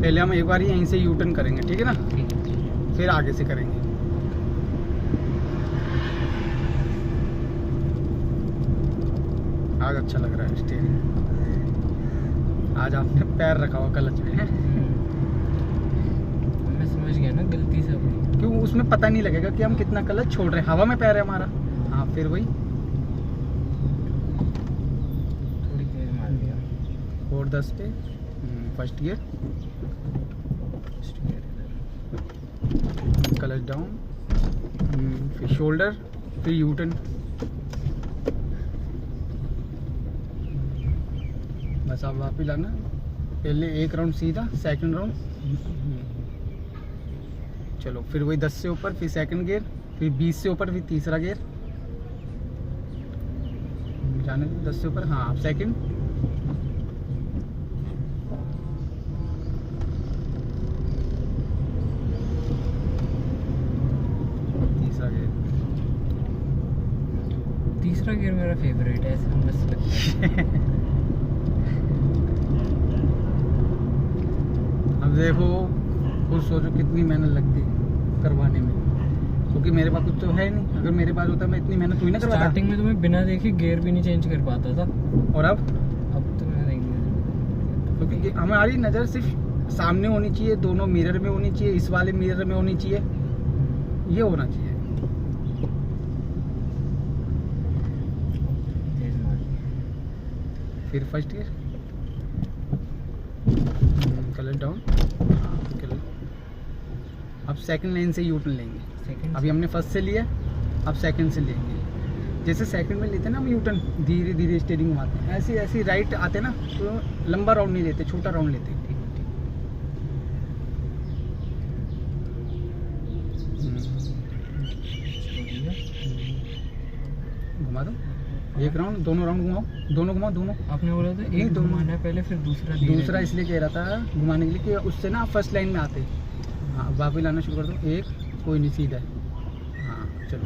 पहले हम एक बार यहीं से यू टर्न करेंगे, ठीक है ना, फिर आगे से करेंगे। आज अच्छा लग रहा है स्टीयरिंग। आज आपने पैर रखा हुआ क्लच में। मैं समझ गया ना गलती से अपनी, क्यों उसमें पता नहीं लगेगा कि हम कितना क्लच छोड़ रहे हैं, हवा में पैर है हमारा। हाँ फिर वही थोड़ी तेज मार दिया। और 10 पे फर्स्ट गियर, क्लच डाउन, फिर शोल्डर, फिर यू टर्न। बस आप वापस लाना, पहले एक राउंड सीधा, सेकंड राउंड, चलो फिर वही 10 से ऊपर, फिर सेकंड गियर, फिर 20 से ऊपर, फिर तीसरा गियर, जाने 10 से ऊपर, हाँ सेकंड, तीसरा गियर। तीसरा गियर मेरा फेवरेट है, ऐसा मस्त लगता है। अब देखो खुद सोचो कितनी मेहनत लगती है करवाने में, क्योंकि मेरे पास कुछ तो है नहीं। अगर मेरे पास होता मैं इतनी मेहनत हुई ना करवाता। स्टार्टिंग में तो मैं बिना देखे गियर भी नहीं चेंज कर पाता था, और अब तो मैं देख लिया। क्योंकि हमारी नज़र सिर्फ सामने होनी चाहिए, दोनों मिरर में होनी चाहिए, इस वाले मिरर में होनी चाहिए, ये होना चाहिए। तेज मार। फिर first gear, colour down, colour. अब सेकंड लाइन से यू टर्न लेंगे। सेकंड अभी हमने फर्स्ट से लिया, अब सेकंड से लेंगे। जैसे सेकंड में लेते हैं ना हम यू टर्न, धीरे धीरे स्टीयरिंग घुमाते हैं, ऐसे ऐसे राइट आते ना तो लंबा राउंड नहीं लेते, छोटा राउंड लेते हैं। घुमा दो एक राउंड, दोनों राउंड घुमाओ, दोनों घुमाओ, दोनों। आपने बोला था नहीं, एक दोनों। घुमाना है पहले, फिर दूसरा धीरे दूसरा धीरे। इसलिए कह रहा था घुमाने के लिए कि उससे ना आप फर्स्ट लाइन में आते। हाँ वापस लाना शुरू कर दो, एक, कोई नहीं, सीधा है। हाँ चलो,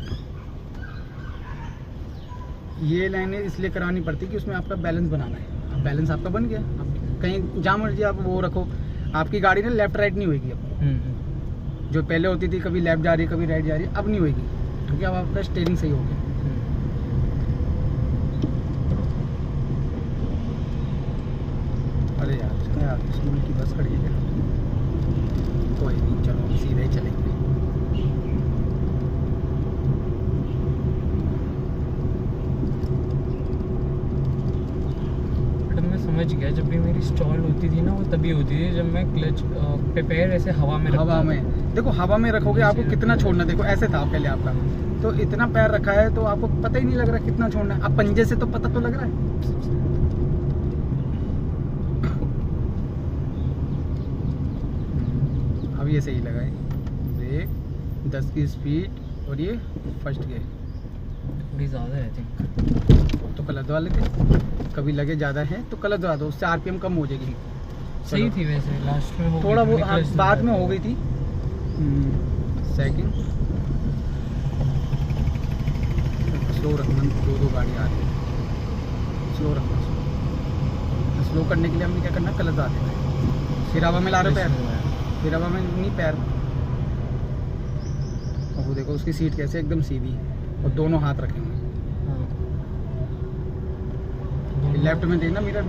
ये लाइनें इसलिए करानी पड़ती कि उसमें आपका बैलेंस बनाना है। अब बैलेंस आपका बन गया, अब कहीं जहाँ मर्जी आप वो रखो, आपकी गाड़ी ना लेफ्ट राइट नहीं होगी अब। जो पहले होती थी कभी लेफ्ट जा रही है कभी राइट जा रही है, अब नहीं होगी, क्योंकि अब आपका स्टीयरिंग सही हो गया। अरे यार स्कूल की बस खड़ी है क्या? कोई नहीं, चलो हम सीधे ही चलेंगे। मैं समझ गया, जब भी मेरी स्टॉल होती थी ना वो तभी होती थी जब मैं क्लच पे पैर ऐसे हवा में रखता हवा था। में देखो, हवा में रखोगे आपको कितना छोड़ना, देखो ऐसे था पहले आपका, तो इतना पैर रखा है तो आपको पता ही नहीं लग रहा कितना छोड़ना है। अब पंजे से तो पता तो लग रहा है। अब ये सही लगा है, ब्रेक, 10 की स्पीड, और ये फर्स्ट गियर। थोड़ी ज़्यादा है थिंक, तो कलर दवा लेते, कभी लगे ज़्यादा है तो कलर दवा दो, उससे आरपीएम कम हो जाएगी। सही थी वैसे, लास्ट में हो थोड़ा गई वो थी, हाँ, clutch बाद दबाया में था। हो गई थी। सेकंड, स्लो रखना, दो गाड़ी आ रही है, स्लो रखना। स्लो करने के लिए हमने क्या करना, कलर दवा देना है। फिर हवा में ला रहे पैर, फिर हवा में नहीं पैर। और वो देखो उसकी सीट कैसे एकदम सीधी, और दोनों हाथ रखेंगे। हाँ। लेफ्ट में देखना मिरर,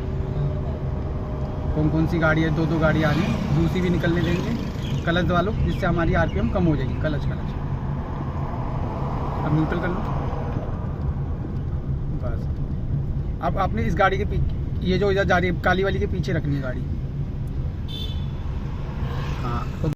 कौन सी गाड़ी है, दो गाड़ी आ रही है, दूसरी भी निकलने देंगे। क्लच दबा लो जिससे हमारी आरपीएम कम हो जाएगी। क्लच अब न्यूट्रल कर लो बस। अब आपने इस गाड़ी के पीछे, ये जो इधर जा रही है काली वाली के पीछे रखनी है गाड़ी।